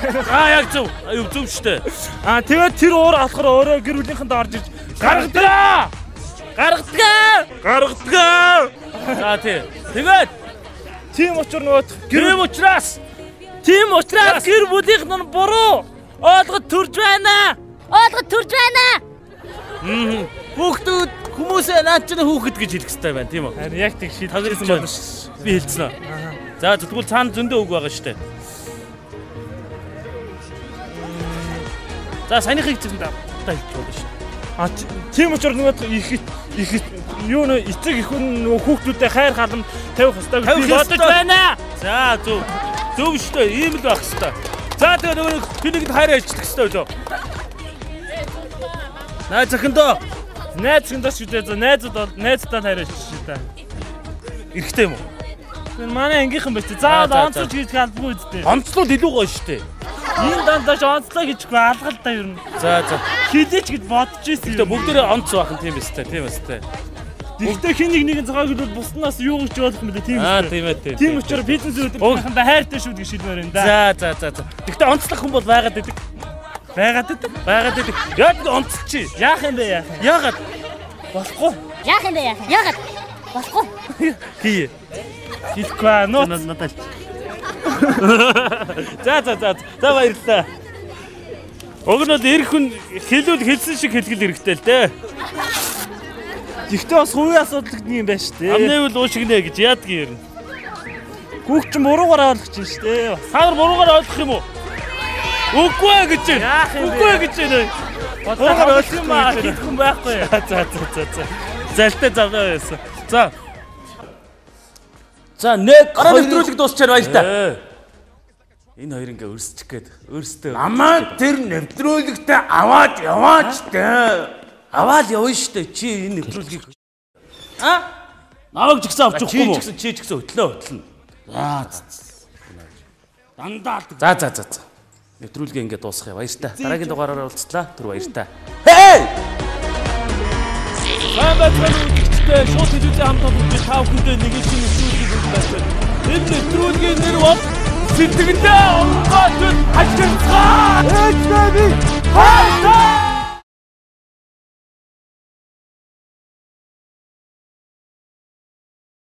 Яг зөв. Зөв штэ. Тэгээд тэр уур алахаар өөрөө гэр бүлийнхэнд орж ирж гаргадаг. За тий. Тэгээд тийм учраас гэр бүлийнх нь буруу ойлгож төрж байна. Хүүхдүүд хүмүүсээ наад чинь хүүхэд гэж хэлэх хэрэгтэй байна, тийм үү? харин яг тэг Тагэрсэн байна ш. Би хэлсэн аа. За тэгвэл цаана зөндөө үг байгаа штэ. За саяныхыг чинь даа хэлж болно ш. Тийм учраас нөгөө их юу нэ эцэг их нөгөө хүүхдүүдэд хайр халамж тавих хэрэгтэй гэж би бодож байна. За зөв. Зөв штэ. Ийм л байх хэрэгтэй. За тэгээ нөгөө хүнийг хайр ажиллах хэрэгтэй лөө. Найз захиндоо шүү дээ. Найзууд бол найздаа хайр ажиллах шүү дээ. Эрэхтэй юм уу? Тэр манай ангийнхан байж тээ. Заавал онцлож хийж халбгүй үстэй. Онцлол илүү гоё штэ. Энэ дандаж онцлоо гэжгүй алгал та юу. За. Хилээч гэж бодож ирсэн. Гэтэ бүгдээрээ онц байх юм тийм өстэй. Гэхдээ хин нэгний цагааг л буснаас юу гэж бодох юм бэ тийм үү? Тийм учраас бизнес үүдийнхэнтэй хайртай шүү гэж шийдмээр энэ да. За. Гэтэ онцлох хүн бол байгаад идэг. Яг онцлчих. Яах юм бэ? Яагаад? Болохгүй. Яагаад? Болохгүй. Хий. Хэлэхгүй нууц. Надад. За баярлалаа. Уг нь бол эр хүн хэлсэн шиг хэлгэл хэрэгтэй л дээ. Гэхдээ бас хувийн асуудал юм байна шүү дээ. Амны үл уушигнэ гэж яадгийн юм. Хүүхд чинь буруугаар ойлгож байна шүү дээ. Саар буруугаар ойлгох юм уу? Үгүй гэж байна. Буруугаар ойлгох юм аа. Хэлэхгүй байхгүй. За. Залтай завгаа байсан. За нэг нэвтрүүлэг дуусчаар баяр та. Энэ хоёр ингээ өрсчих гээд өөрсдөө. Намаа тэр нэвтрүүлэгтээ аваад яваач дээ. Аваад явна штэ. Чи энэ нэвтрүүлгийг наваг ч гэсэн авч өгөхгүй юу? Чи ч гэсэн хөтлөнө. Дандаа. За. Нэвтрүүлгээ ингээ дуусгая. Баяртай. Дараагийн дугаараараа уулзлаа. Түр баяртай. Хей! Самбайцганы шууд хэлүүлээ хамт олж тав хүндээ нэг шинэ нэвтрүүлгийг үзүүлсэн. Энэ нэвтрүүлгийн нэр бол сэтгэндээ онгойд хажигдсан. Эцэби хайртай.